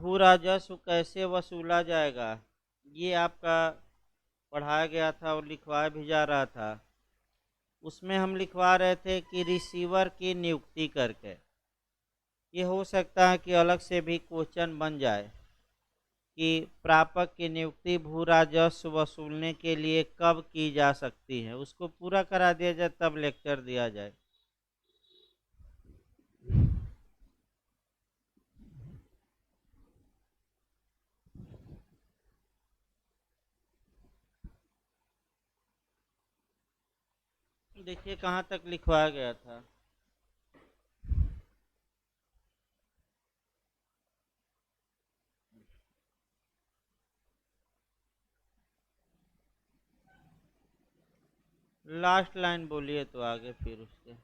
भू राजस्व कैसे वसूला जाएगा, ये आपका पढ़ाया गया था और लिखवाया भी जा रहा था। उसमें हम लिखवा रहे थे कि रिसीवर की नियुक्ति करके। ये हो सकता है कि अलग से भी क्वेश्चन बन जाए कि प्रापक की नियुक्ति भू राजस्व वसूलने के लिए कब की जा सकती है, उसको पूरा करा दिया जाए तब लेक्चर दिया जाए। देखिए कहाँ तक लिखवाया गया था। लास्ट लाइन बोलिए तो आगे फिर उसके।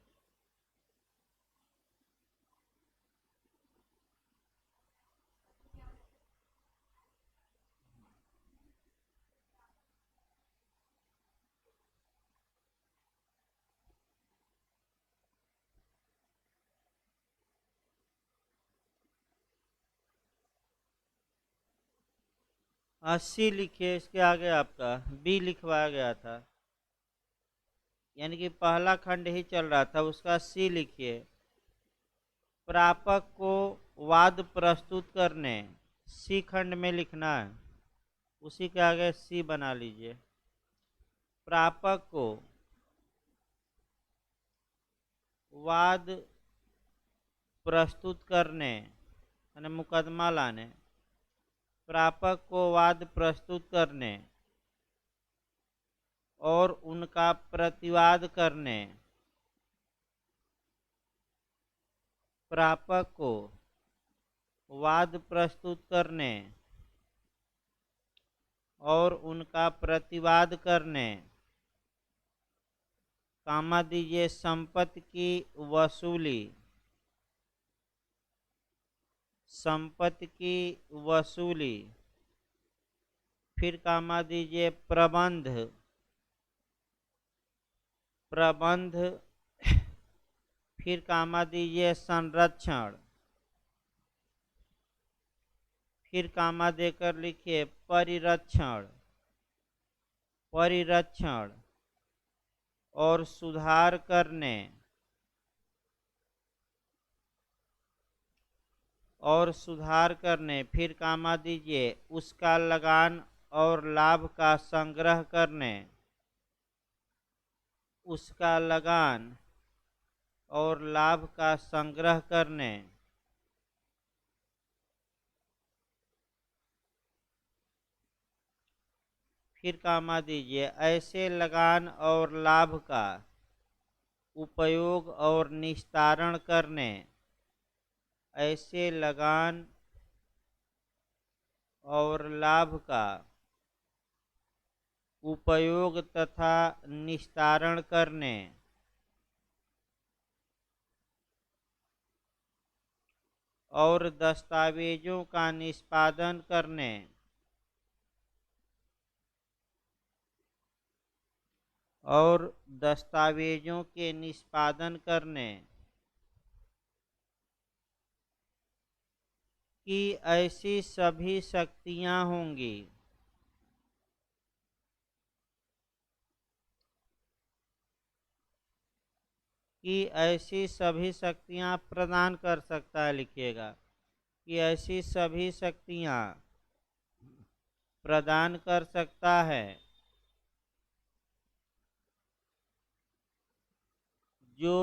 अस्सी लिखिए, इसके आगे आपका बी लिखवाया गया था, यानी कि पहला खंड ही चल रहा था, उसका सी लिखिए। प्रापक को वाद प्रस्तुत करने, सी खंड में लिखना है, उसी के आगे सी बना लीजिए। प्रापक को वाद प्रस्तुत करने यानी मुकदमा लाने, प्रापक को वाद प्रस्तुत करने और उनका प्रतिवाद करने, प्रापक को वाद प्रस्तुत करने और उनका प्रतिवाद करने, कामा दीजिए संपत्ति की वसूली, संपत्ति की वसूली, फिर कामा दीजिए प्रबंध, प्रबंध, फिर कामा दीजिए संरक्षण, फिर कामा देकर लिखिए परिरक्षण, परिरक्षण और सुधार करने, और सुधार करने, फिर कामा दीजिए उसका लगान और लाभ का संग्रह करने, उसका लगान और लाभ का संग्रह करने, फिर कामा दीजिए ऐसे लगान और लाभ का उपयोग और निस्तारण करने, ऐसे लगान और लाभ का उपयोग तथा निस्तारण करने और दस्तावेजों का निष्पादन करने और दस्तावेजों के निष्पादन करने की ऐसी सभी शक्तियां होंगी, कि ऐसी सभी शक्तियां प्रदान कर सकता है, लिखिएगा कि ऐसी सभी शक्तियां प्रदान कर सकता है जो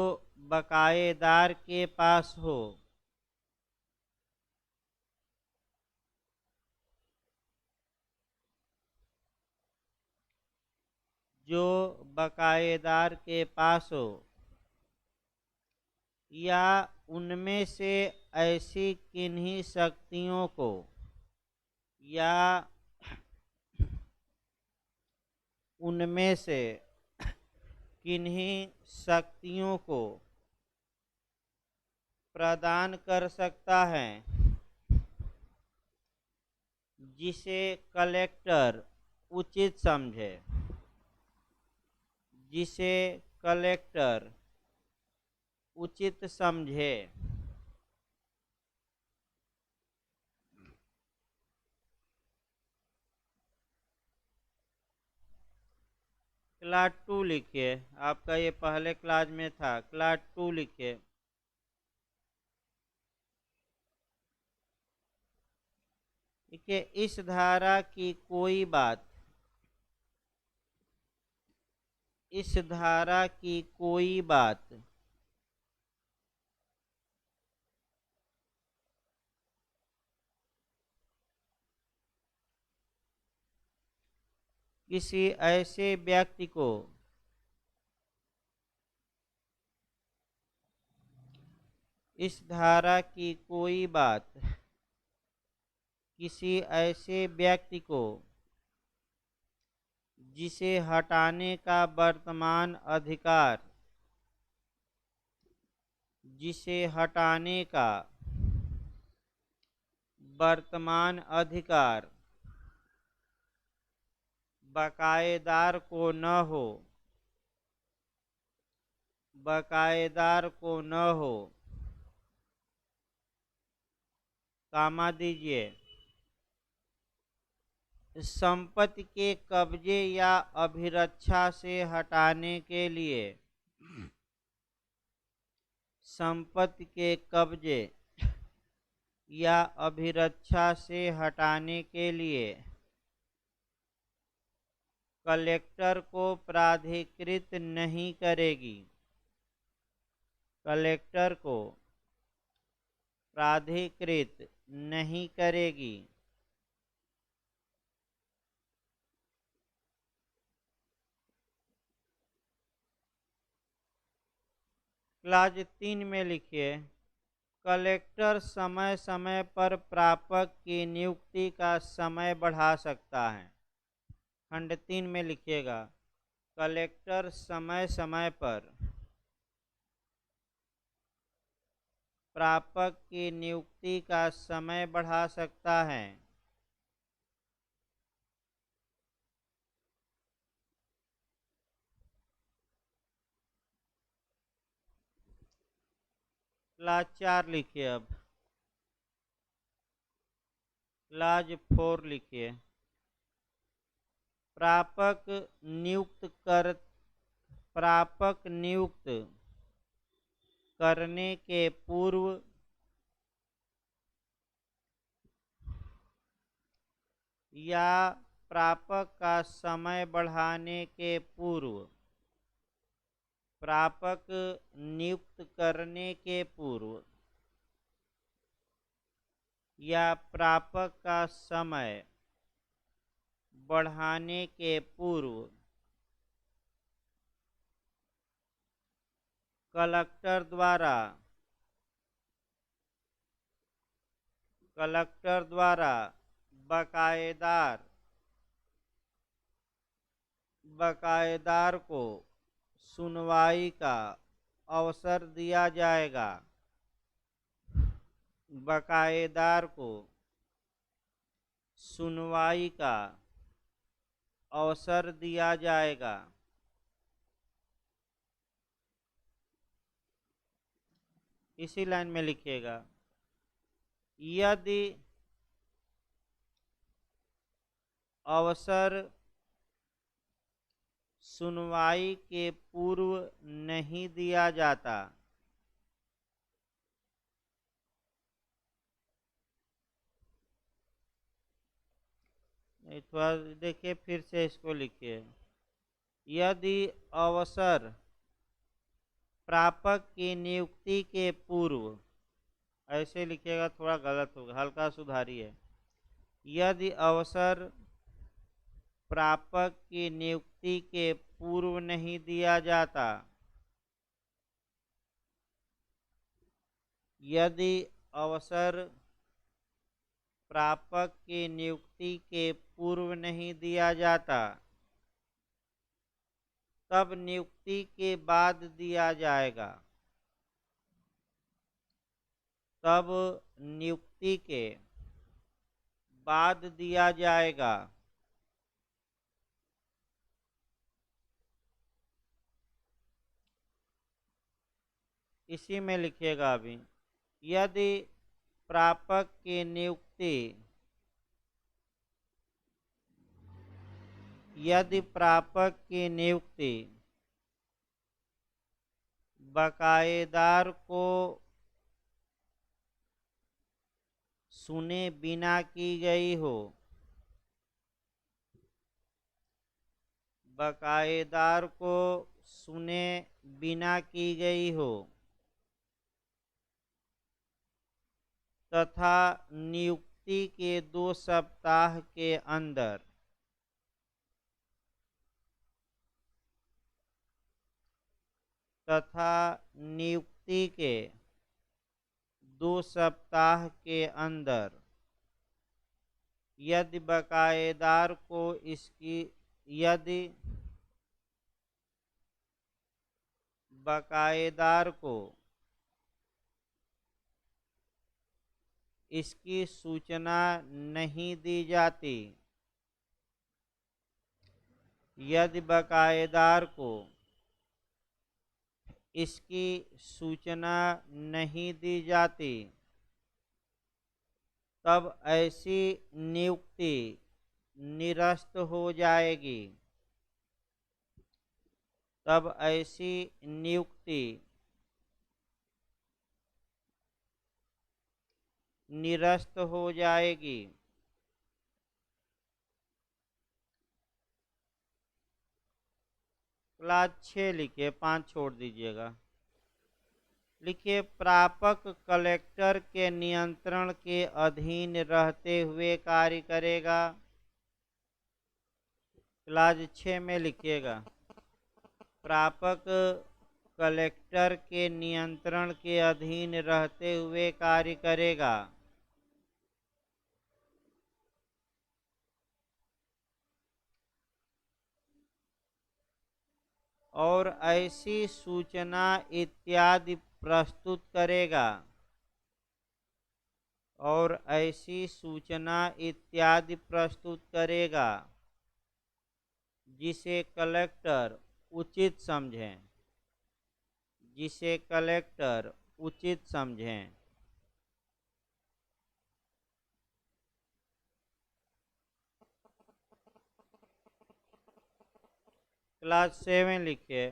बकायेदार के पास हो, जो बकायेदार के पास हो या उनमें से ऐसी किन्हीं शक्तियों को या उनमें से किन्हीं शक्तियों को प्रदान कर सकता है जिसे कलेक्टर उचित समझे, जिसे कलेक्टर उचित समझे। क्लास 2 लिखिए, आपका ये पहले क्लास में था, क्लास 2 लिखिए। देखिए, इस धारा की कोई बात, इस धारा की कोई बात किसी ऐसे व्यक्ति को इस धारा की कोई बात किसी ऐसे व्यक्ति को जिसे हटाने का वर्तमान अधिकार, जिसे हटाने का वर्तमान अधिकार बकायेदार को न हो, बकायेदार को न हो, कामा दीजिए, संपत्ति के कब्जे या अभिरक्षा से हटाने के लिए, संपत्ति के कब्जे या अभिरक्षा से हटाने के लिए कलेक्टर को प्राधिकृत नहीं करेगी, कलेक्टर को प्राधिकृत नहीं करेगी। क्लास 3 में लिखिए, कलेक्टर समय समय पर प्रापक की नियुक्ति का समय बढ़ा सकता है। खंड 3 में लिखिएगा, कलेक्टर समय समय पर प्रापक की नियुक्ति का समय बढ़ा सकता है। क्लास 4 लिखिए, अब क्लास 4 लिखिए, प्रापक नियुक्त कर, प्रापक नियुक्त करने के पूर्व या प्रापक का समय बढ़ाने के पूर्व, प्रापक नियुक्त करने के पूर्व या प्रापक का समय बढ़ाने के पूर्व कलेक्टर द्वारा, कलेक्टर द्वारा बकायेदार, बकायेदार को सुनवाई का अवसर दिया जाएगा, बकायेदार को सुनवाई का अवसर दिया जाएगा। इसी लाइन में लिखिएगा, यदि अवसर सुनवाई के पूर्व नहीं दिया जाता, थोड़ा देखिए, फिर से इसको लिखिए, यदि अवसर प्रापक की नियुक्ति के पूर्व, ऐसे लिखिएगा, थोड़ा गलत होगा, हल्का सुधारिए, यदि अवसर प्रापक की नियुक्ति के पूर्व नहीं दिया जाता, यदि अवसर प्रापक की नियुक्ति के पूर्व नहीं दिया जाता, तब नियुक्ति के बाद दिया जाएगा, तब नियुक्ति के बाद दिया जाएगा। इसी में लिखिएगा अभी, यदि प्रापक की नियुक्ति यदि प्रापक की नियुक्ति बकायेदार को सुने बिना की गई हो, बकायेदार को सुने बिना की गई हो तथा नियुक्ति के 2 सप्ताह के अंदर तथा नियुक्ति के 2 सप्ताह के अंदर यदि बकायेदार को इसकी यदि बकायेदार को इसकी सूचना नहीं दी जाती, यदि बकायेदार को इसकी सूचना नहीं दी जाती, तब ऐसी नियुक्ति निरस्त हो जाएगी। तब ऐसी नियुक्ति निरस्त हो जाएगी। क्लास 6 लिखिए, 5 छोड़ दीजिएगा। लिखिए, प्रापक कलेक्टर के नियंत्रण के अधीन रहते हुए कार्य करेगा। क्लास 6 में लिखिएगा, प्रापक कलेक्टर के नियंत्रण के अधीन रहते हुए कार्य करेगा। और ऐसी सूचना इत्यादि प्रस्तुत करेगा। और ऐसी सूचना इत्यादि प्रस्तुत करेगा जिसे कलेक्टर उचित समझें। जिसे कलेक्टर उचित समझें। क्लास 7 लिखिए,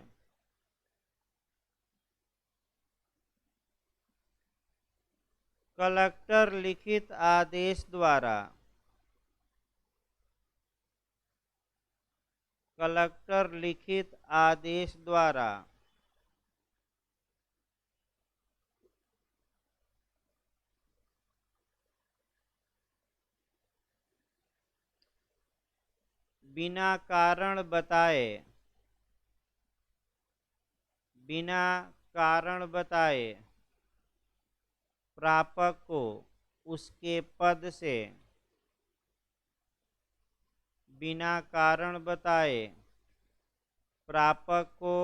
कलेक्टर लिखित आदेश द्वारा कलेक्टर लिखित आदेश द्वारा बिना कारण बताए प्रापक को उसके पद से बिना कारण बताए प्रापक को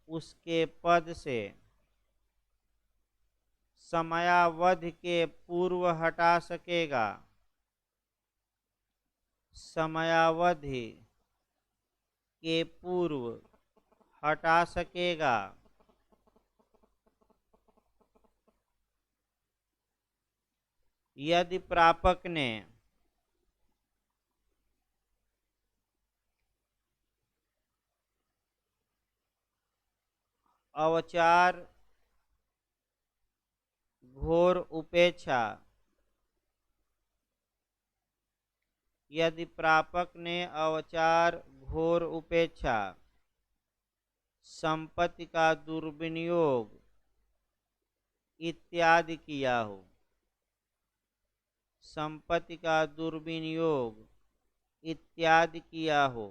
उसके पद से समयावधि के पूर्व हटा सकेगा। समयावधि के पूर्व हटा सकेगा। यदि प्रापक ने अवचार, घोर उपेक्षा यदि प्रापक ने अवचार, घोर उपेक्षा, संपत्ति का दुर्विनियोग इत्यादि किया हो, संपत्ति का दुर्विनियोग इत्यादि किया हो,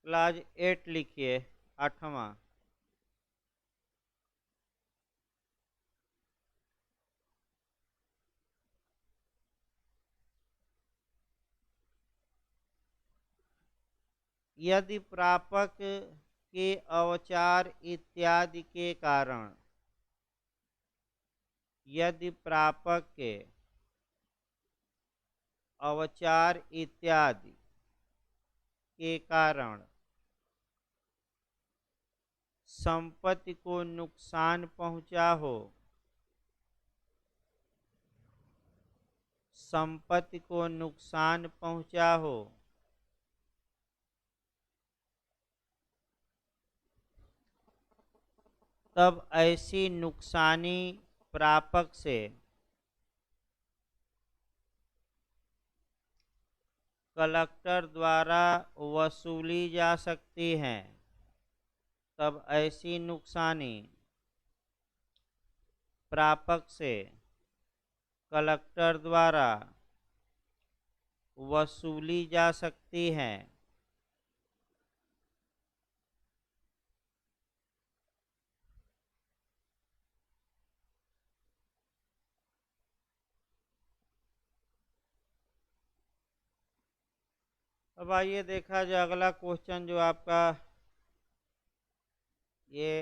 क्लास 8 लिखिए, 8वां। यदि प्रापक के अवचार इत्यादि के कारण यदि प्रापक के अवचार इत्यादि के कारण संपत्ति को नुकसान पहुंचा हो, संपत्ति को नुकसान पहुंचा हो, तब ऐसी नुकसानी प्रापक से कलेक्टर द्वारा वसूली जा सकती है। तब ऐसी नुकसानी प्रापक से कलेक्टर द्वारा वसूली जा सकती है। अब आइए देखा जाए अगला क्वेश्चन जो आपका ये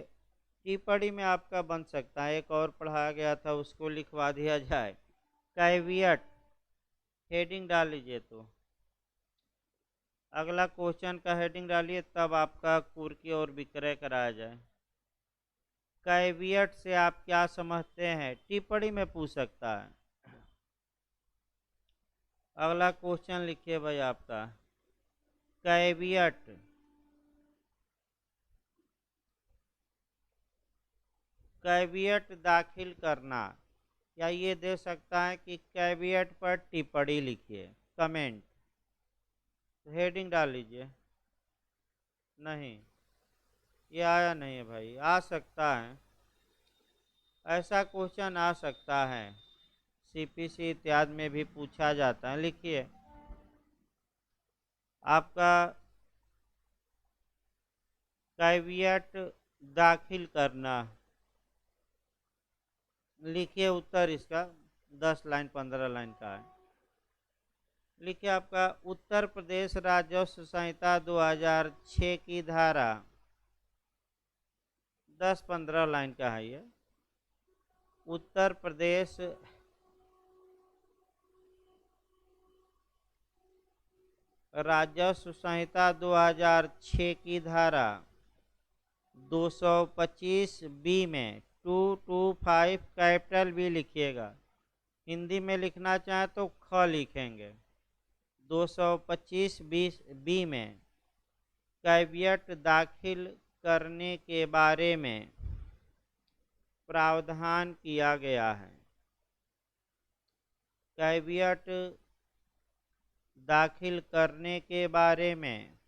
टिप्पणी में आपका बन सकता है, एक और पढ़ाया गया था उसको लिखवा दिया जाए। कैवियट हेडिंग डाल लीजिए। तो अगला क्वेश्चन का हेडिंग डालिए, तब आपका कुर्की और विक्रय कराया जाए। कैवियट से आप क्या समझते हैं, टिप्पणी में पूछ सकता है। अगला क्वेश्चन लिखिए भाई आपका कैवियट। कैवियट दाखिल करना, या ये दे सकता है कि कैवियट पर टिप्पणी लिखिए, कमेंट। तो हेडिंग डाल लीजिए। नहीं, ये आया नहीं है भाई, आ सकता है, ऐसा क्वेश्चन आ सकता है, सीपीसी इत्यादि में भी पूछा जाता है। लिखिए आपका कैवियट दाखिल करना, लिखिए उत्तर इसका 10 लाइन 15 लाइन का है। लिखिए आपका उत्तर प्रदेश राजस्व संहिता 2006 की धारा 10-15 लाइन का है ये। उत्तर प्रदेश राजस्व संहिता 2006 की धारा 225 बी में 225 कैपिटल बी लिखिएगा। हिंदी में लिखना चाहे तो ख लिखेंगे। 225 बी में कैवियट दाखिल करने के बारे में प्रावधान किया गया है। कैवियट दाखिल करने के बारे में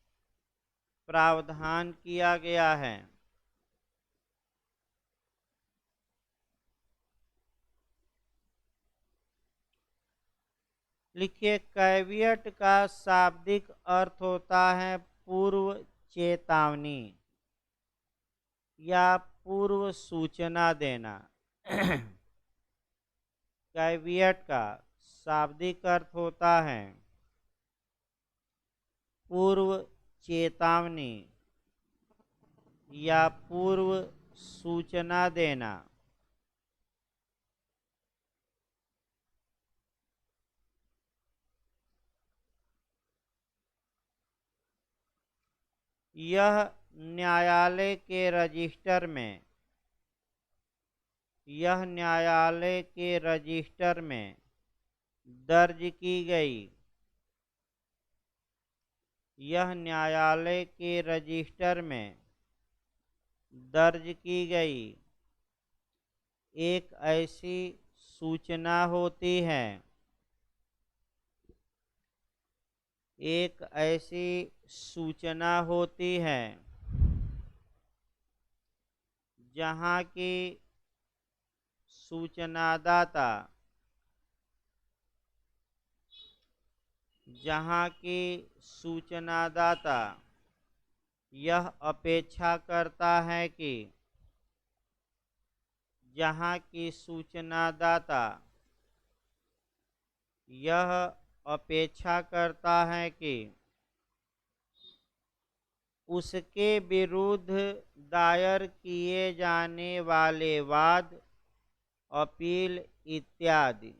प्रावधान किया गया है। लिखिए कैवियट का शाब्दिक अर्थ होता है पूर्व चेतावनी या पूर्व सूचना देना। कैवियट का शाब्दिक अर्थ होता है पूर्व चेतावनी या पूर्व सूचना देना। यह न्यायालय के रजिस्टर में दर्ज की गई। यह न्यायालय के रजिस्टर में दर्ज की गई एक ऐसी सूचना होती है। एक ऐसी सूचना होती है जहाँ की सूचनादाता यह अपेक्षा करता है कि उसके विरुद्ध दायर किए जाने वाले वाद, अपील इत्यादि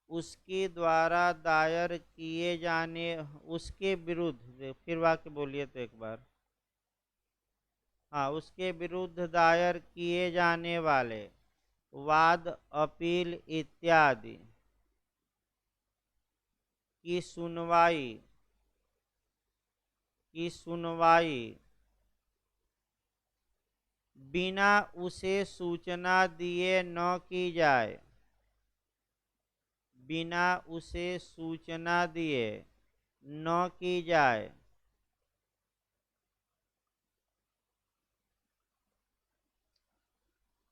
उसके द्वारा दायर किए जाने, उसके विरुद्ध, फिर वाक्य बोलिए तो एक बार। हाँ, उसके विरुद्ध दायर किए जाने वाले वाद अपील इत्यादि की सुनवाई बिना उसे सूचना दिए न की जाए, बिना उसे सूचना दिए न की जाए।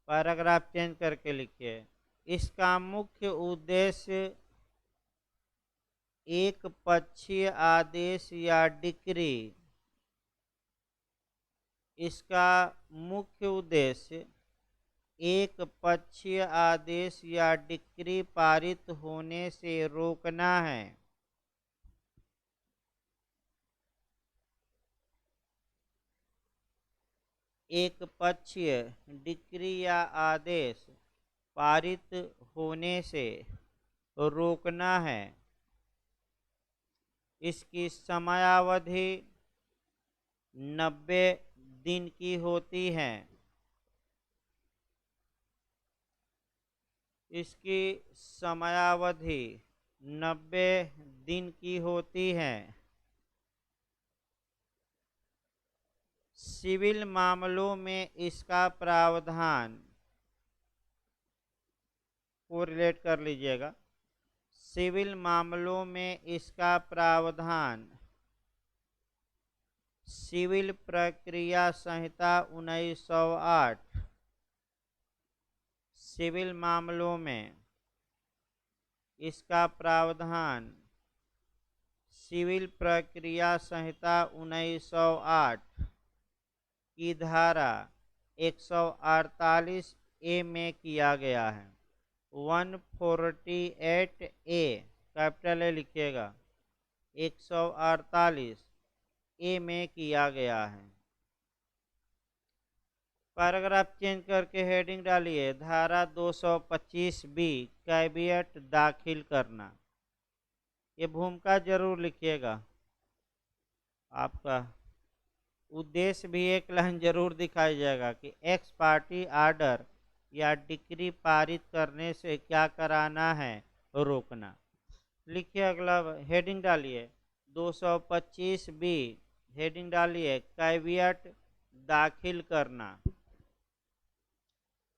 पैराग्राफ चेंज करके लिखिए। इसका मुख्य उद्देश्य एक पक्षीय आदेश या डिक्री, इसका मुख्य उद्देश्य एक पक्षीय आदेश या डिक्री पारित होने से रोकना है। एक पक्षीय डिक्री या आदेश पारित होने से रोकना है। इसकी समयावधि 90 दिन की होती है। इसकी समयावधि 90 दिन की होती है। सिविल मामलों में इसका प्रावधान को रिलेट कर लीजिएगा। सिविल मामलों में इसका प्रावधान सिविल प्रक्रिया संहिता 1908, सिविल मामलों में इसका प्रावधान सिविल प्रक्रिया संहिता 1908 की धारा 148 ए में किया गया है। 148 ए, कैपिटल ए लिखिएगा, 148 ए में किया गया है। पैराग्राफ चेंज करके हेडिंग डालिए धारा 225 बी, कैविएट दाखिल करना। ये भूमिका जरूर लिखिएगा। आपका उद्देश्य भी एक लाइन जरूर दिखाई जाएगा कि एक्स पार्टी आर्डर या डिक्री पारित करने से क्या कराना है, रोकना। लिखिए अगला हेडिंग डालिए 225 बी, हेडिंग डालिए कैविएट दाखिल करना।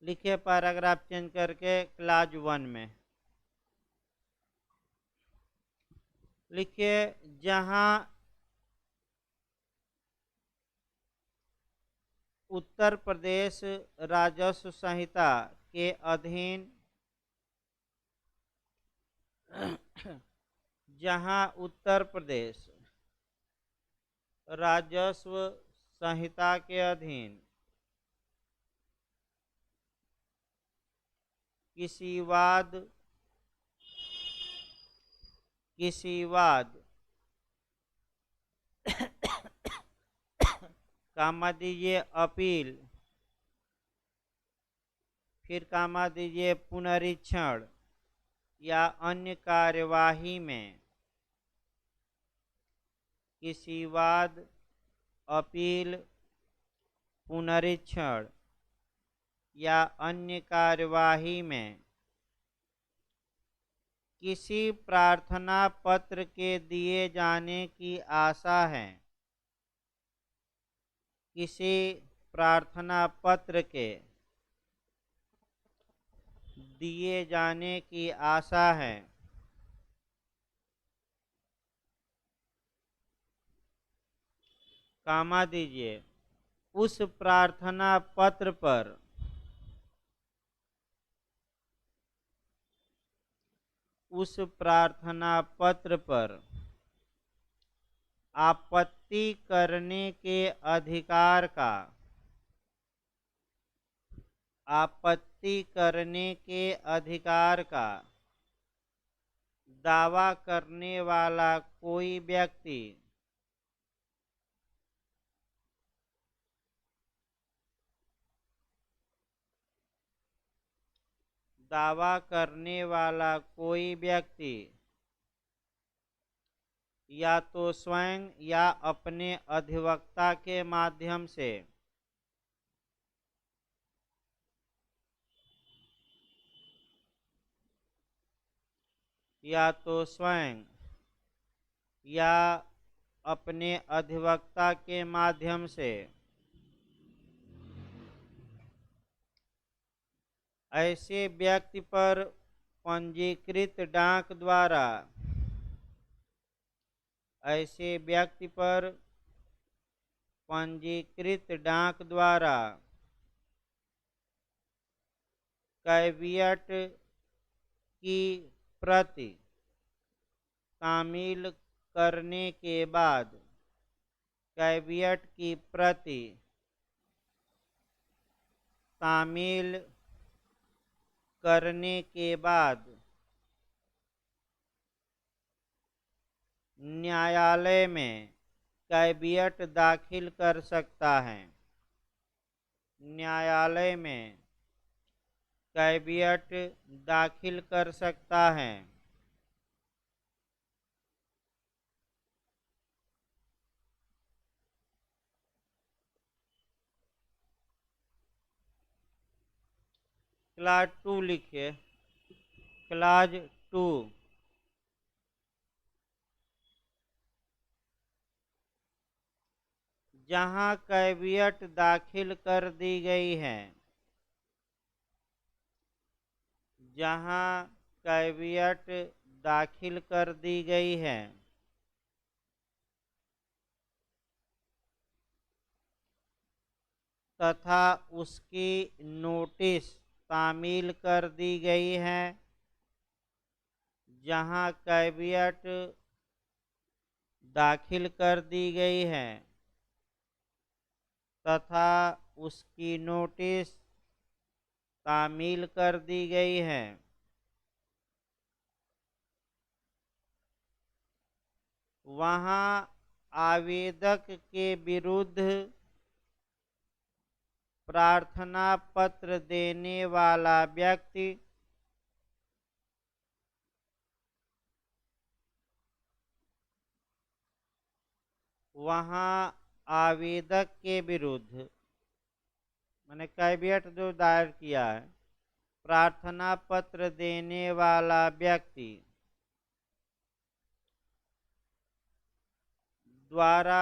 लिखिए पैराग्राफ चेंज करके क्लाज 1 में लिखिए जहां उत्तर प्रदेश राजस्व संहिता के अधीन जहां उत्तर प्रदेश राजस्व संहिता के अधीन किसी वाद कामा दीजिए अपील, फिर कामा दीजिए पुनरीक्षण या अन्य कार्यवाही में, किसी वाद, अपील, पुनरीक्षण या अन्य कार्यवाही में किसी प्रार्थना पत्र के दिए जाने की आशा है, किसी प्रार्थना पत्र के दिए जाने की आशा है, कामा दीजिए उस प्रार्थना पत्र पर आपत्ति करने के अधिकार का दावा करने वाला कोई व्यक्ति या तो स्वयं या अपने अधिवक्ता के माध्यम से या तो स्वयं या अपने अधिवक्ता के माध्यम से ऐसे व्यक्ति पर पंजीकृत डाक द्वारा ऐसे व्यक्ति पर पंजीकृत डाक द्वारा कैवियट की प्रति शामिल करने के बाद कैवियट की प्रति शामिल करने के बाद न्यायालय में कैवियट दाखिल कर सकता है। न्यायालय में कैवियट दाखिल कर सकता है। क्लाज 2 लिखिए। क्लाज 2, जहां कैवियट दाखिल कर दी गई है, जहां कैवियट दाखिल कर दी गई है तथा उसकी नोटिस शामिल कर दी गई है, जहां कैवियट दाखिल कर दी गई है तथा उसकी नोटिस शामिल कर दी गई है, वहां आवेदक के विरुद्ध प्रार्थना पत्र देने वाला व्यक्ति वहां आवेदक के विरुद्ध मैंने कैवियट जो दायर किया है, प्रार्थना पत्र देने वाला व्यक्ति द्वारा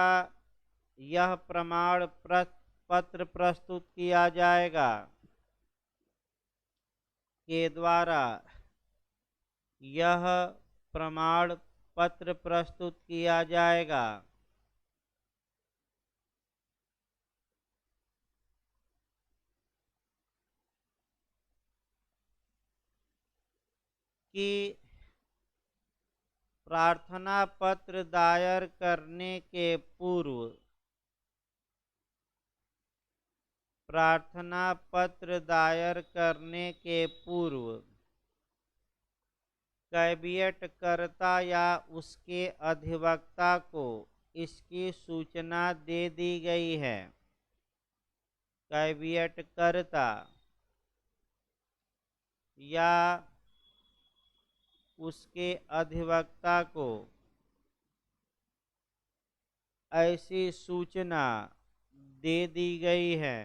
यह प्रमाण पत्र प्रस्तुत किया जाएगा के द्वारा यह प्रमाण पत्र प्रस्तुत किया जाएगा कि प्रार्थना पत्र दायर करने के पूर्व प्रार्थना पत्र दायर करने के पूर्व कैवियट कर्ता या उसके अधिवक्ता को इसकी सूचना दे दी गई है। कैवियट कर्ता या उसके अधिवक्ता को ऐसी सूचना दे दी गई है।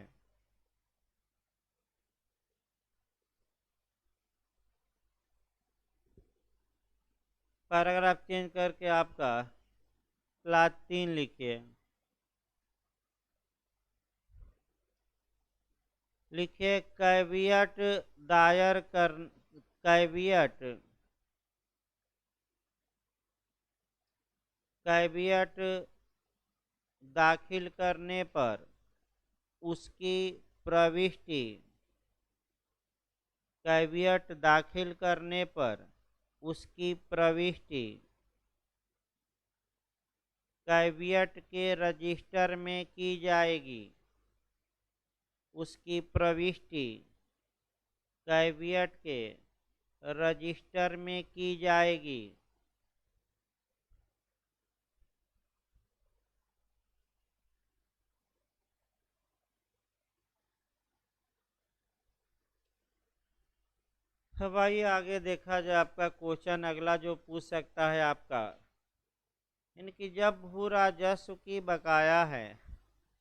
पैराग्राफ चेंज करके आपका क्लास 3 लिखिए। लिखिए कैवियट दायर कर कैवियट दाखिल करने पर उसकी प्रविष्टि कैवियट दाखिल करने पर उसकी प्रविष्टि कैवियट के रजिस्टर में की जाएगी। उसकी प्रविष्टि कैवियट के रजिस्टर में की जाएगी। अब आइए आगे देखा जाए आपका क्वेश्चन अगला जो पूछ सकता है आपका, इनकी जब भू राजस्व की बकाया है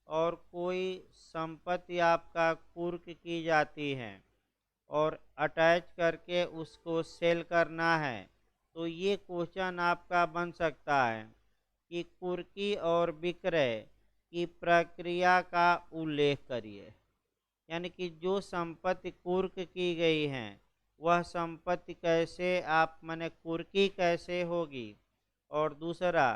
और कोई संपत्ति आपका कुर्क की जाती है और अटैच करके उसको सेल करना है तो ये क्वेश्चन आपका बन सकता है कि कुर्की और विक्रय की प्रक्रिया का उल्लेख करिए। यानी कि जो संपत्ति कुर्क की गई है वह संपत्ति कैसे आप माने कुर्की कैसे होगी, और दूसरा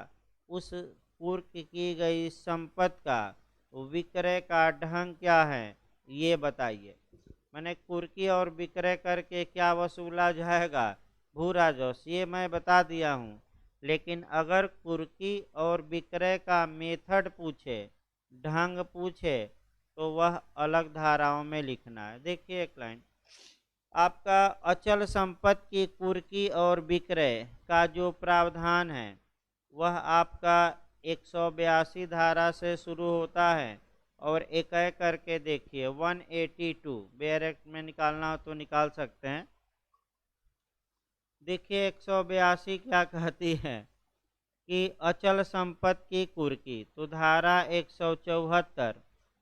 उस कुर्क की गई संपत्ति का विक्रय का ढंग क्या है ये बताइए। मैंने कुर्की और विक्रय करके क्या वसूला जाएगा, भू राजस्व, ये मैं बता दिया हूँ। लेकिन अगर कुर्की और विक्रय का मेथड पूछे, ढंग पूछे, तो वह अलग धाराओं में लिखना है। देखिए एक लाइन, आपका अचल संपत्ति की कुर्की और विक्रय का जो प्रावधान है वह आपका 182 धारा से शुरू होता है, और एक एक करके देखिए 182 बेरेक्ट में निकालना हो तो निकाल सकते हैं। देखिए 182 क्या कहती है कि अचल संपत्ति की कुर्की, तो धारा 174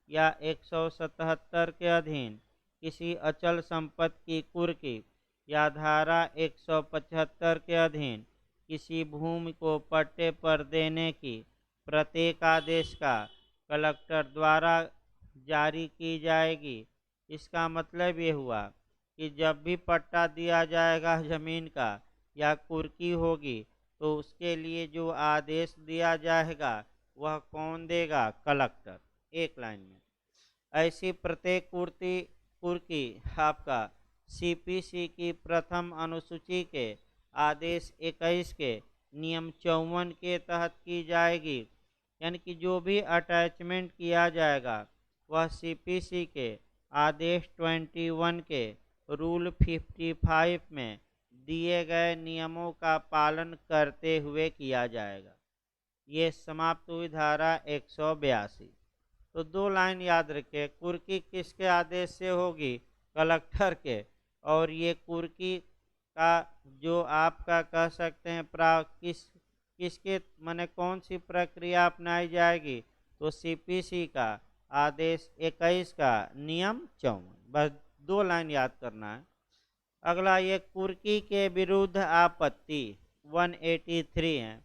या 177 के अधीन किसी अचल संपत्ति की कुर्की या धारा 175 के अधीन किसी भूमि को पट्टे पर देने की प्रत्येक आदेश का कलेक्टर द्वारा जारी की जाएगी। इसका मतलब ये हुआ कि जब भी पट्टा दिया जाएगा जमीन का या कुर्की होगी तो उसके लिए जो आदेश दिया जाएगा वह कौन देगा, कलेक्टर। एक लाइन में ऐसी प्रत्येक कुर्की आपका सीपीसी की प्रथम अनुसूची के आदेश 21 के नियम 54 के तहत की जाएगी। यानी कि जो भी अटैचमेंट किया जाएगा वह सीपीसी के आदेश 21 के रूल 55 में दिए गए नियमों का पालन करते हुए किया जाएगा। ये समाप्त हुई धारा 182। तो दो लाइन याद रखें, कुर्की किसके आदेश से होगी, कलेक्टर के, और ये कुर्की का जो आपका कह सकते हैं किसके माने कौन सी प्रक्रिया अपनाई जाएगी, तो सीपीसी का आदेश 21 का नियम 54। बस दो लाइन याद करना है। अगला ये कुर्की के विरुद्ध आपत्ति 183 है।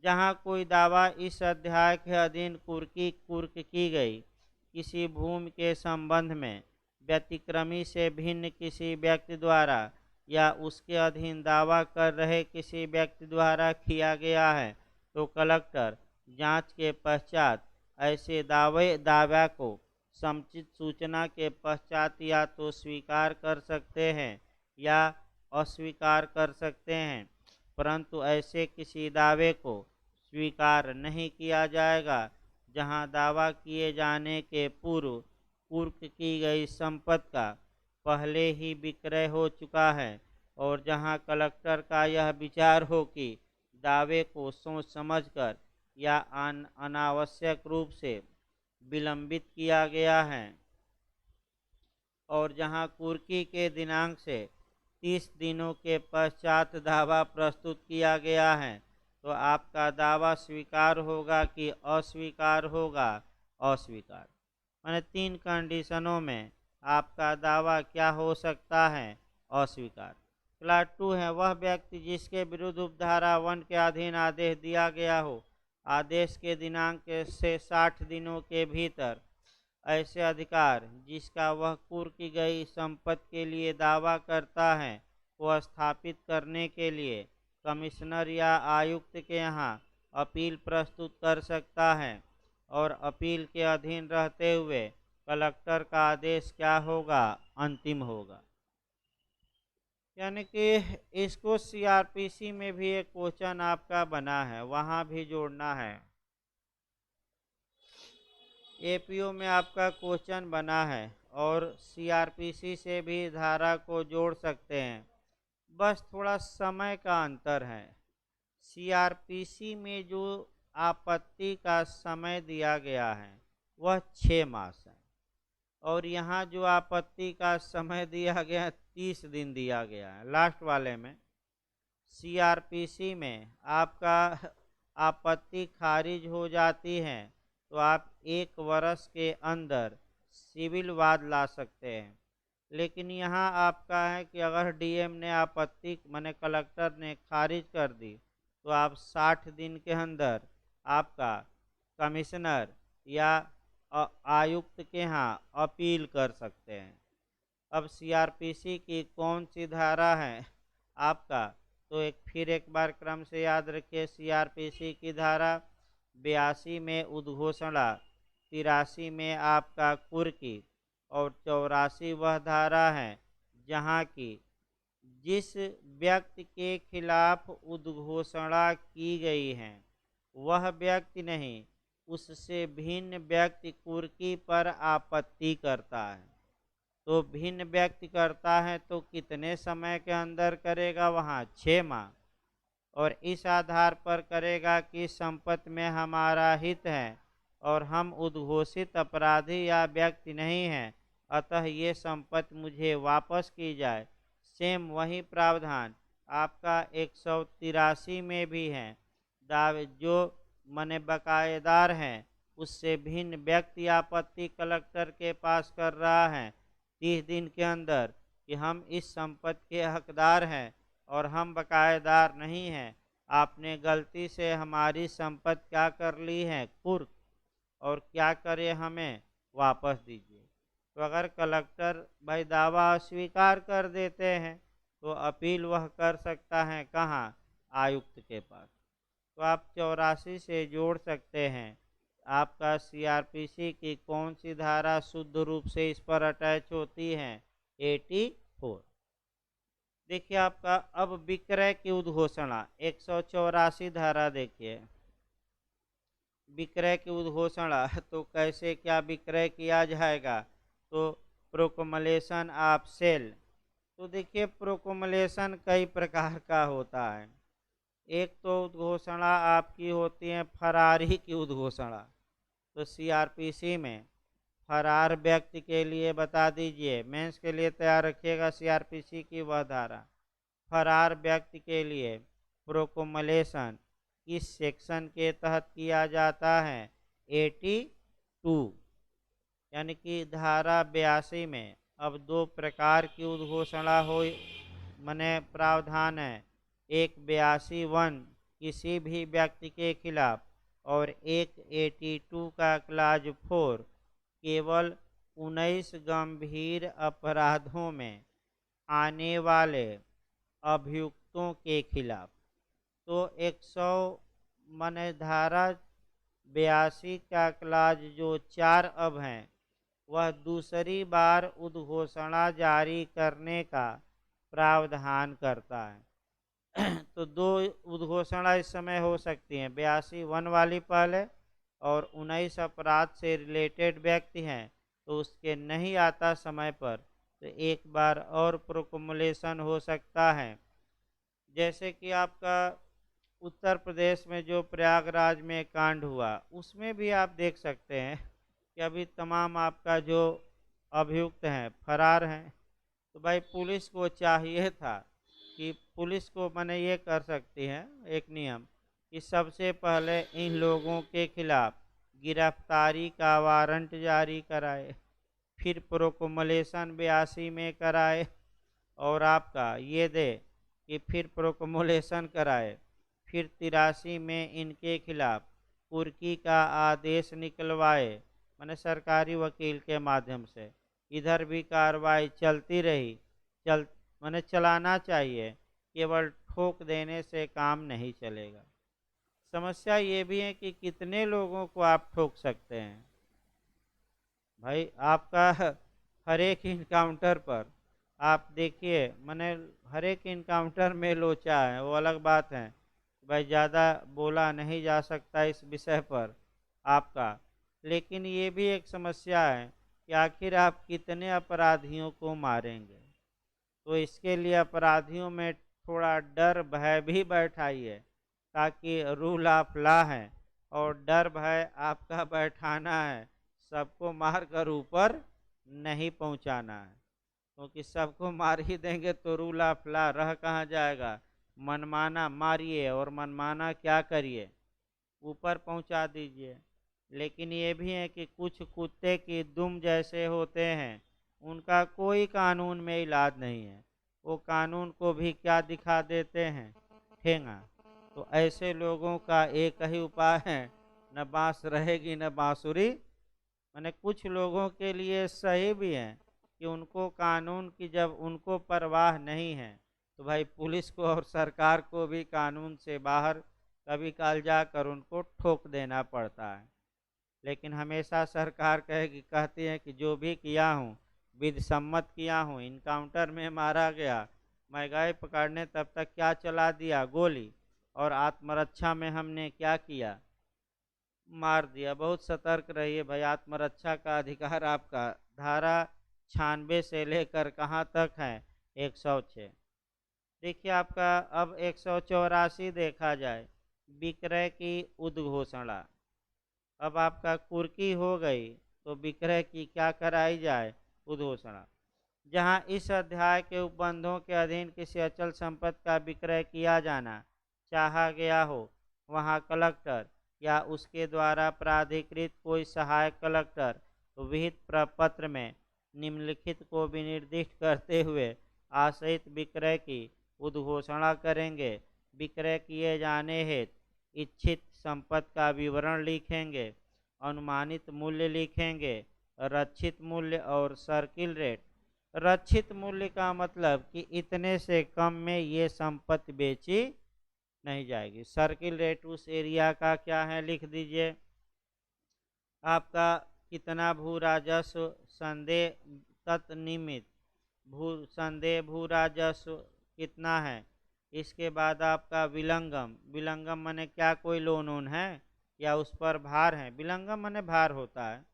जहाँ कोई दावा इस अध्याय के अधीन कुर्क की गई किसी भूमि के संबंध में व्यतिक्रमी से भिन्न किसी व्यक्ति द्वारा या उसके अधीन दावा कर रहे किसी व्यक्ति द्वारा किया गया है, तो कलेक्टर जांच के पश्चात ऐसे दावा को समुचित सूचना के पश्चात या तो स्वीकार कर सकते हैं या अस्वीकार कर सकते हैं, परंतु ऐसे किसी दावे को स्वीकार नहीं किया जाएगा जहां दावा किए जाने के पूर्व कुर्क की गई संपत्ति का पहले ही विक्रय हो चुका है, और जहां कलेक्टर का यह विचार हो कि दावे को सोच समझकर या अनावश्यक रूप से विलंबित किया गया है, और जहां कुर्की के दिनांक से 30 दिनों के पश्चात दावा प्रस्तुत किया गया है, तो आपका दावा स्वीकार होगा कि अस्वीकार होगा, अस्वीकार। माने 3 कंडीशनों में आपका दावा क्या हो सकता है, अस्वीकार। क्लास 2 है, वह व्यक्ति जिसके विरुद्ध उपधारा 1 के अधीन आदेश दिया गया हो, आदेश के दिनांक से 60 दिनों के भीतर ऐसे अधिकार जिसका वह कुर्क की गई संपत्ति के लिए दावा करता है को स्थापित करने के लिए कमिश्नर या आयुक्त के यहाँ अपील प्रस्तुत कर सकता है, और अपील के अधीन रहते हुए कलेक्टर का आदेश क्या होगा, अंतिम होगा। यानी कि इसको सीआरपीसी में भी एक क्वेश्चन आपका बना है, वहाँ भी जोड़ना है। एपीओ में आपका क्वेश्चन बना है और सीआरपीसी से भी धारा को जोड़ सकते हैं, बस थोड़ा समय का अंतर है। सीआरपीसी में जो आपत्ति का समय दिया गया है वह 6 मास है, और यहाँ जो आपत्ति का समय दिया गया 30 दिन दिया गया है। लास्ट वाले में सीआरपीसी में आपका आपत्ति खारिज हो जाती है तो आप 1 वर्ष के अंदर सिविल वाद ला सकते हैं, लेकिन यहाँ आपका है कि अगर डीएम ने आपत्ति माने कलेक्टर ने खारिज कर दी तो आप 60 दिन के अंदर आपका कमिश्नर या आयुक्त के यहाँ अपील कर सकते हैं। अब सीआरपीसी की कौन सी धारा है आपका, तो एक बार क्रम से याद रखिए। सीआरपीसी की धारा 82 में उद्घोषणा, 83 में आपका कुर्की और 84 वह धारा है जहाँ की जिस व्यक्ति के खिलाफ उद्घोषणा की गई है वह व्यक्ति नहीं, उससे भिन्न व्यक्ति कुर्की पर आपत्ति करता है। तो भिन्न व्यक्ति करता है तो कितने समय के अंदर करेगा, वहाँ 6 माह, और इस आधार पर करेगा कि संपत्ति में हमारा हित है और हम उद्घोषित अपराधी या व्यक्ति नहीं हैं, अतः ये संपत्ति मुझे वापस की जाए। सेम वही प्रावधान आपका 183 में भी है। दावे जो मने बकायेदार हैं उससे भिन्न व्यक्ति आपत्ति कलेक्टर के पास कर रहा है 30 दिन के अंदर कि हम इस संपत्ति के हकदार हैं और हम बकायेदार नहीं हैं, आपने गलती से हमारी संपत्ति क्या कर ली है, कुर्क, और क्या करे, हमें वापस दीजिए। तो अगर कलेक्टर भाई दावा अस्वीकार कर देते हैं तो अपील वह कर सकता है कहाँ, आयुक्त के पास। तो आप 84 से जोड़ सकते हैं। आपका सीआरपीसी की कौन सी धारा शुद्ध रूप से इस पर अटैच होती है, 84। देखिए आपका अब विक्रय की उद्घोषणा 184 धारा देखिए। विक्रय की उद्घोषणा तो कैसे क्या विक्रय किया जाएगा, तो प्रोक्लेमेशन ऑफ सेल। तो देखिए प्रोक्लेमेशन कई प्रकार का होता है। एक तो उद्घोषणा आपकी होती है फरारी की उद्घोषणा। तो सीआरपीसी में फरार व्यक्ति के लिए बता दीजिए, मेंस के लिए तैयार रखिएगा सीआरपीसी की वह धारा। फरार व्यक्ति के लिए प्रोक्लेमेशन किस सेक्शन के तहत किया जाता है, 82, यानी कि धारा 82 में अब दो प्रकार की उद्घोषणा हो मने प्रावधान है। एक 82(1) किसी भी व्यक्ति के खिलाफ और एक 82 का क्लाज 4 केवल 19 गंभीर अपराधों में आने वाले अभियुक्तों के खिलाफ। तो 100 मने धारा 82 का क्लाज जो 4 अब हैं वह दूसरी बार उद्घोषणा जारी करने का प्रावधान करता है। तो दो उद्घोषणा इस समय हो सकती हैं, 82(1) वाली पहले और 19 अपराध से रिलेटेड व्यक्ति हैं तो उसके नहीं आता समय पर तो एक बार और प्रोक्लेमेशन हो सकता है। जैसे कि आपका उत्तर प्रदेश में जो प्रयागराज में कांड हुआ उसमें भी आप देख सकते हैं कि अभी तमाम आपका जो अभियुक्त हैं फरार हैं। तो भाई पुलिस को चाहिए था कि पुलिस को मैंने ये कर सकती है एक नियम कि सबसे पहले इन लोगों के खिलाफ गिरफ्तारी का वारंट जारी कराए, फिर प्रोक्लेमेशन 82 में कराए और आपका ये दे कि फिर प्रोक्लेमेशन कराए, फिर 83 में इनके खिलाफ कुर्की का आदेश निकलवाए मैंने सरकारी वकील के माध्यम से। इधर भी कार्रवाई चलती रही, चल मैंने चलाना चाहिए, केवल ठोक देने से काम नहीं चलेगा। समस्या ये भी है कि कितने लोगों को आप ठोक सकते हैं। भाई आपका हर एक इनकाउंटर पर आप देखिए मैंने हर एक इनकाउंटर में लोचा है, वो अलग बात है भाई, ज़्यादा बोला नहीं जा सकता इस विषय पर आपका। लेकिन ये भी एक समस्या है कि आखिर आप कितने अपराधियों को मारेंगे। तो इसके लिए अपराधियों में थोड़ा डर भय भी बैठाइए ताकि रूल ऑफ लॉ है और डर भय आपका बैठाना है, सबको मार कर ऊपर नहीं पहुंचाना है। क्योंकि सबको मार ही देंगे तो रूल ऑफ लॉ रह कहाँ जाएगा। मनमाना मारिए और मनमाना क्या करिए, ऊपर पहुंचा दीजिए। लेकिन ये भी है कि कुछ कुत्ते की दुम जैसे होते हैं, उनका कोई कानून में इलाज नहीं है। वो कानून को भी क्या दिखा देते हैं, ठेंगा। तो ऐसे लोगों का एक ही उपाय है, न बांस रहेगी न बांसुरी। मैंने कुछ लोगों के लिए सही भी है कि उनको कानून की जब उनको परवाह नहीं है, तो भाई पुलिस को और सरकार को भी कानून से बाहर कभी काल जाकर उनको ठोक देना पड़ता है। लेकिन हमेशा सरकार कहती है कि जो भी किया हूँ विधि सम्मत किया हूँ। इनकाउंटर में मारा गया, मैं गए पकड़ने तब तक क्या चला दिया, गोली। और आत्मरक्षा में हमने क्या किया, मार दिया। बहुत सतर्क रहिए भाई, आत्मरक्षा का अधिकार आपका धारा 96 से लेकर कहाँ तक है, 106। देखिए आपका अब 184 देखा जाए, विक्रय की उद्घोषणा। अब आपका कुर्की हो गई, तो विक्रय की क्या कराई जाए, उद्घोषणा। जहां इस अध्याय के उपबंधों के अधीन किसी अचल संपत्ति का विक्रय किया जाना चाहा गया हो, वहां कलेक्टर या उसके द्वारा प्राधिकृत कोई सहायक कलेक्टर विहित प्रपत्र में निम्नलिखित को विनिर्दिष्ट करते हुए आशयित विक्रय की उद्घोषणा करेंगे। विक्रय किए जाने हेतु इच्छित संपत्ति का विवरण लिखेंगे, अनुमानित मूल्य लिखेंगे, रक्षित मूल्य और सर्किल रेट। रक्षित मूल्य का मतलब कि इतने से कम में ये संपत्ति बेची नहीं जाएगी। सर्किल रेट उस एरिया का क्या है, लिख दीजिए। आपका कितना भू राजस्व संदेह तत्निमित भू राजस्व कितना है। इसके बाद आपका विलंगम। विलंगम माने क्या कोई लोन वोन है या उस पर भार है, विलंगम माने भार होता है,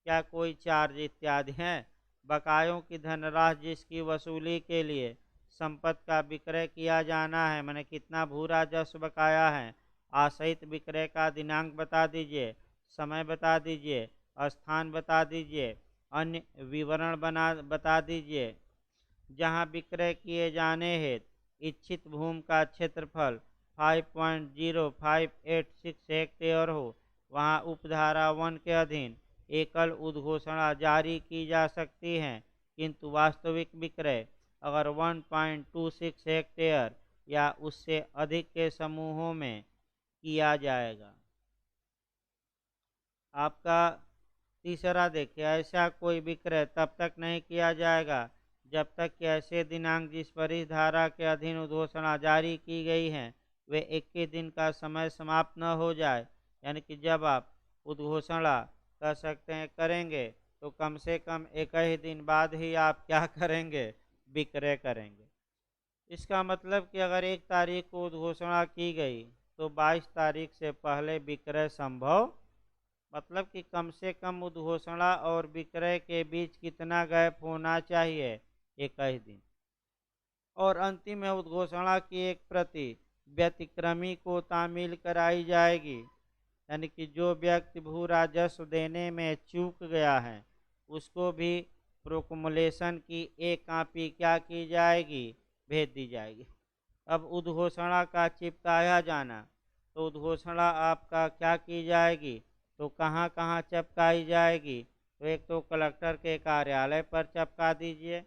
क्या कोई चार्ज इत्यादि है। बकायों की धनराशि जिसकी वसूली के लिए संपत्ति का विक्रय किया जाना है, माने कितना भू राजस्व बकाया है। आशयित विक्रय का दिनांक बता दीजिए, समय बता दीजिए, स्थान बता दीजिए, अन्य विवरण बता दीजिए। जहां विक्रय किए जाने हेतु इच्छित भूमि का क्षेत्रफल 5.0586 हेक्टेयर हो, वहां उपधारा 1 के अधीन एकल उद्घोषणा जारी की जा सकती है, किंतु वास्तविक विक्रय अगर 1.26 हेक्टेयर या उससे अधिक के समूहों में किया जाएगा। आपका तीसरा देखिए, ऐसा कोई विक्रय तब तक नहीं किया जाएगा जब तक कि ऐसे दिनांक जिस पर इस धारा के अधीन उद्घोषणा जारी की गई है वे 21 दिन का समय समाप्त न हो जाए। यानी कि जब आप उद्घोषणा कर सकते हैं करेंगे, तो कम से कम 21 दिन बाद ही आप क्या करेंगे, विक्रय करेंगे। इसका मतलब कि अगर 1 तारीख को उद्घोषणा की गई तो 22 तारीख से पहले विक्रय संभव, मतलब कि कम से कम उद्घोषणा और विक्रय के बीच कितना गैप होना चाहिए, 21 दिन। और अंतिम में उद्घोषणा की एक प्रति व्यतिक्रमी को तामील कराई जाएगी। यानी कि जो व्यक्ति भू राजस्व देने में चूक गया है उसको भी प्रोकुमुलेशन की एक कॉपी क्या की जाएगी, भेज दी जाएगी। अब उद्घोषणा का चिपकाया जाना, तो उद्घोषणा आपका क्या की जाएगी, तो कहाँ कहाँ चिपकाई जाएगी। तो एक तो कलेक्टर के कार्यालय पर चिपका दीजिए,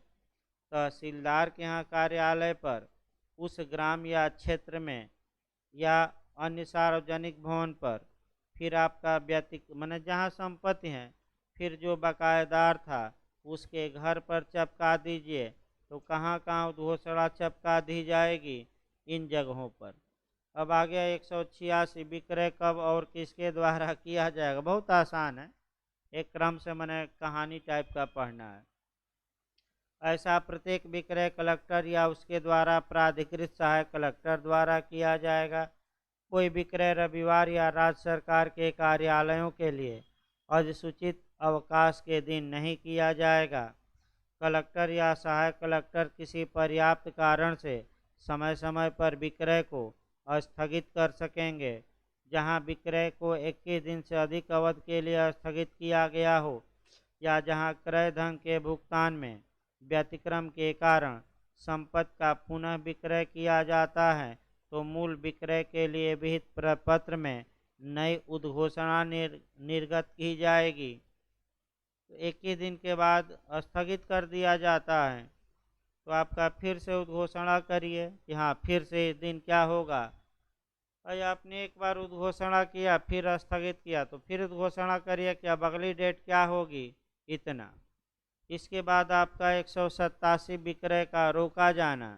तहसीलदार के यहाँ कार्यालय पर, उस ग्राम या क्षेत्र में, या अन्य सार्वजनिक भवन पर। फिर आपका व्यतिक माने जहाँ संपत्ति है, फिर जो बकायेदार था उसके घर पर चिपका दीजिए। तो कहाँ कहाँ उद्घोषणा चिपका दी जाएगी, इन जगहों पर। अब आ गया 186, विक्रय कब और किसके द्वारा किया जाएगा। बहुत आसान है, एक क्रम से मैंने कहानी टाइप का पढ़ना है। ऐसा प्रत्येक विक्रय कलेक्टर या उसके द्वारा प्राधिकृत सहायक कलेक्टर द्वारा किया जाएगा। कोई विक्रय रविवार या राज्य सरकार के कार्यालयों के लिए अधिसूचित अवकाश के दिन नहीं किया जाएगा। कलेक्टर या सहायक कलेक्टर किसी पर्याप्त कारण से समय समय पर विक्रय को स्थगित कर सकेंगे। जहां विक्रय को 21 दिन से अधिक अवधि के लिए स्थगित किया गया हो, या जहां क्रय धन के भुगतान में व्यतिक्रम के कारण संपत्ति का पुनः विक्रय किया जाता है, तो मूल विक्रय के लिए विहित प्रपत्र में नई उद्घोषणा निर्गत की जाएगी। तो एक ही दिन के बाद स्थगित कर दिया जाता है। तो आपका फिर से उद्घोषणा करिए कि हाँ फिर से इस दिन क्या होगा। भाई आपने एक बार उद्घोषणा किया फिर स्थगित किया तो फिर उद्घोषणा करिए कि अब अगली डेट क्या होगी, इतना। इसके बाद आपका 187 विक्रय का रोका जाना।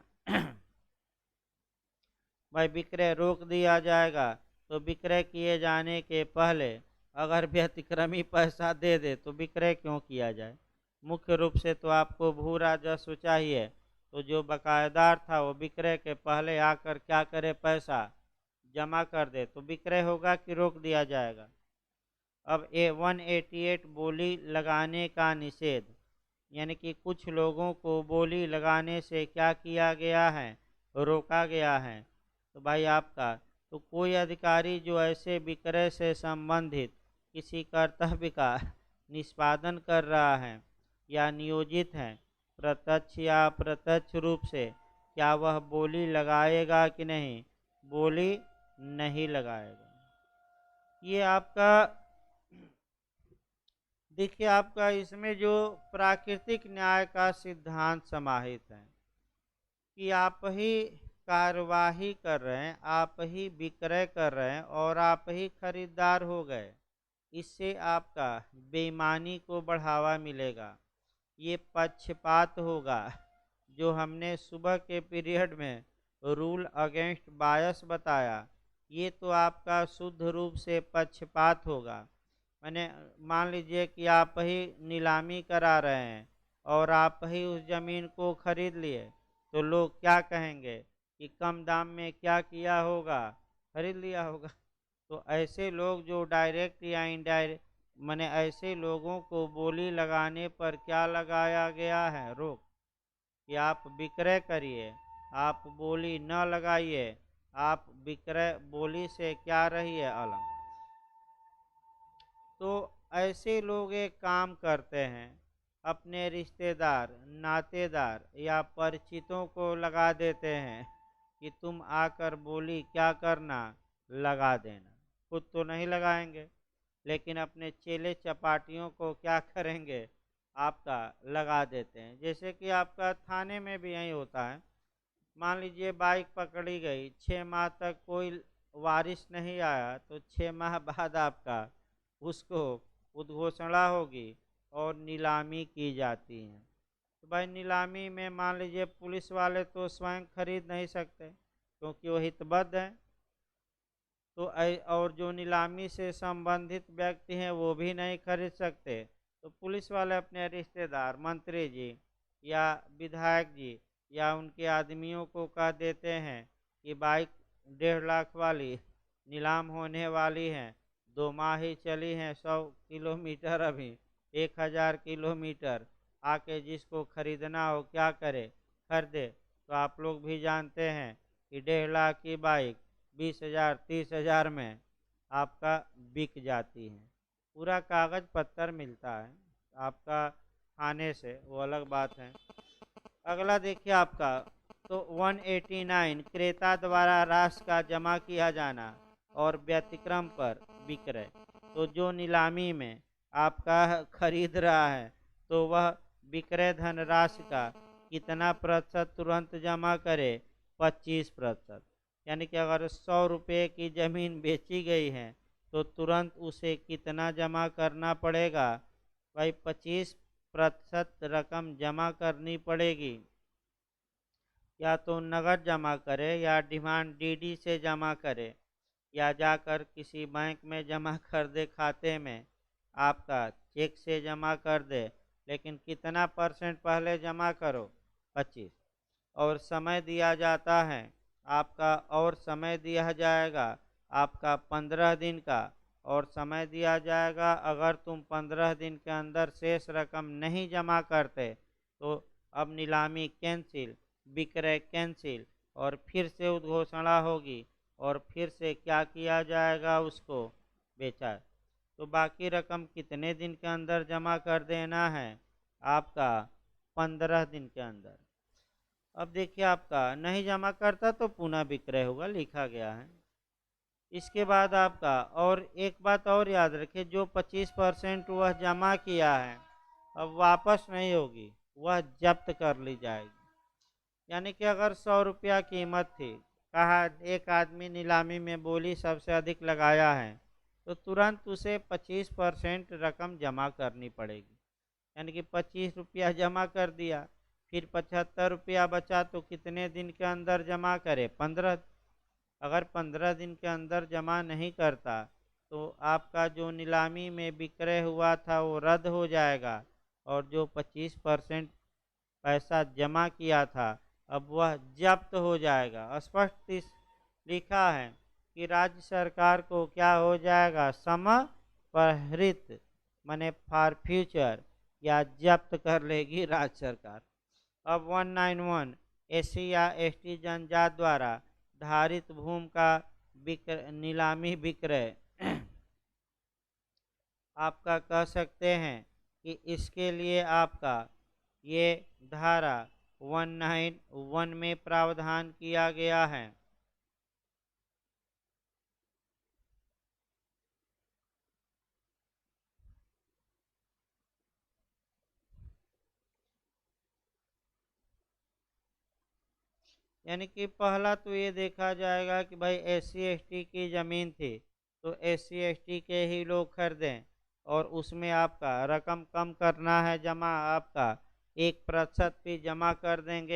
भाई विक्रय रोक दिया जाएगा तो विक्रय किए जाने के पहले अगर व्यतिक्रमी पैसा दे दे तो विक्रय क्यों किया जाए। मुख्य रूप से तो आपको भू राजस्व चाहिए, तो जो बकायेदार था वो विक्रय के पहले आकर क्या करे, पैसा जमा कर दे तो विक्रय होगा कि रोक दिया जाएगा। अब 188 बोली लगाने का निषेध, यानी कि कुछ लोगों को बोली लगाने से क्या किया गया है, रोका गया है। तो भाई आपका तो कोई अधिकारी जो ऐसे विक्रय से संबंधित किसी कर्तव्य का निष्पादन कर रहा है या नियोजित है, प्रत्यक्ष या अप्रत्यक्ष रूप से, क्या वह बोली लगाएगा कि नहीं, बोली नहीं लगाएगा। ये आपका देखिए, आपका इसमें जो प्राकृतिक न्याय का सिद्धांत समाहित है कि आप ही कार्यवाही कर रहे हैं, आप ही विक्रय कर रहे हैं और आप ही खरीदार हो गए, इससे आपका बेईमानी को बढ़ावा मिलेगा, ये पक्षपात होगा। जो हमने सुबह के पीरियड में रूल अगेंस्ट बायस बताया, ये तो आपका शुद्ध रूप से पक्षपात होगा। मैंने मान लीजिए कि आप ही नीलामी करा रहे हैं और आप ही उस जमीन को खरीद लिए, तो लोग क्या कहेंगे कि कम दाम में क्या किया होगा, खरीद लिया होगा। तो ऐसे लोग जो डायरेक्ट या इनडायरेक्ट, मैंने ऐसे लोगों को बोली लगाने पर क्या लगाया गया है, रोक, कि आप विक्रय करिए, आप बोली न लगाइए, आप विक्रय बोली से क्या रहिए अलग। तो ऐसे लोग एक काम करते हैं, अपने रिश्तेदार, नातेदार या परिचितों को लगा देते हैं कि तुम आकर बोली क्या करना, लगा देना। खुद तो नहीं लगाएंगे, लेकिन अपने चेले चपाटियों को क्या करेंगे, आपका लगा देते हैं। जैसे कि आपका थाने में भी यही होता है। मान लीजिए बाइक पकड़ी गई, 6 माह तक कोई वारिस नहीं आया, तो 6 माह बाद आपका उसको उद्घोषणा होगी और नीलामी की जाती है। तो भाई नीलामी में मान लीजिए पुलिस वाले तो स्वयं खरीद नहीं सकते क्योंकि वो हितबद्ध हैं, तो और जो नीलामी से संबंधित व्यक्ति हैं वो भी नहीं खरीद सकते, तो पुलिस वाले अपने रिश्तेदार, मंत्री जी या विधायक जी या उनके आदमियों को कह देते हैं कि बाइक 1.5 लाख वाली नीलाम होने वाली है, 2 माह ही चली हैं, 100 किलोमीटर, अभी 1000 किलोमीटर, आके जिसको खरीदना हो क्या करे, खरीदे। तो आप लोग भी जानते हैं कि 1.5 लाख की बाइक 20,000 30,000 में आपका बिक जाती है। पूरा कागज पत्तर मिलता है आपका खाने से, वो अलग बात है। अगला देखिए आपका तो 189 क्रेता द्वारा राशि का जमा किया जाना और व्यतिक्रम पर विक्रय। तो जो नीलामी में आपका खरीद रहा है तो वह विक्रय धनराशि का कितना प्रतिशत तुरंत जमा करे, 25%। यानी कि अगर 100 रुपये की ज़मीन बेची गई है तो तुरंत उसे कितना जमा करना पड़ेगा, भाई 25% रकम जमा करनी पड़ेगी। या तो नगद जमा करे या डिमांड डीडी से जमा करे या जाकर किसी बैंक में जमा कर दे, खाते में आपका चेक से जमा कर दे, लेकिन कितना % पहले जमा करो, 25। और समय दिया जाता है आपका, और समय दिया जाएगा आपका 15 दिन का, और समय दिया जाएगा अगर तुम 15 दिन के अंदर शेष रकम नहीं जमा करते तो अब नीलामी कैंसिल, विक्रय कैंसिल, और फिर से उद्घोषणा होगी और फिर से क्या किया जाएगा, उसको बेचा। तो बाकी रकम कितने दिन के अंदर जमा कर देना है, आपका 15 दिन के अंदर। अब देखिए आपका नहीं जमा करता तो पुनः विक्रय होगा, लिखा गया है। इसके बाद आपका और एक बात और याद रखें, जो 25% वह जमा किया है अब वापस नहीं होगी, वह जब्त कर ली जाएगी। यानी कि अगर 100 रुपया कीमत थी, कहा एक आदमी नीलामी में बोली सबसे अधिक लगाया है, तो तुरंत उसे 25% रकम जमा करनी पड़ेगी। यानी कि 25 रुपया जमा कर दिया, फिर 75 रुपया बचा तो कितने दिन के अंदर जमा करे? 15। अगर 15 दिन के अंदर जमा नहीं करता तो आपका जो नीलामी में विक्रय हुआ था वो रद्द हो जाएगा, और जो 25% पैसा जमा किया था अब वह जब्त हो जाएगा। स्पष्ट लिखा है कि राज्य सरकार को क्या हो जाएगा? समपहृत माने फॉर फ्यूचर, या जब्त कर लेगी राज्य सरकार। अब 191 एससी या एसटी जनजाति द्वारा धारित भूमि का नीलामी विक्रय आपका कह सकते हैं कि इसके लिए आपका ये धारा 191 में प्रावधान किया गया है। यानी कि पहला तो ये देखा जाएगा कि भाई एससी एसटी की ज़मीन थी तो एससी एसटी के ही लोग खरीदें, और उसमें आपका रकम कम करना है जमा, आपका 1% भी जमा कर देंगे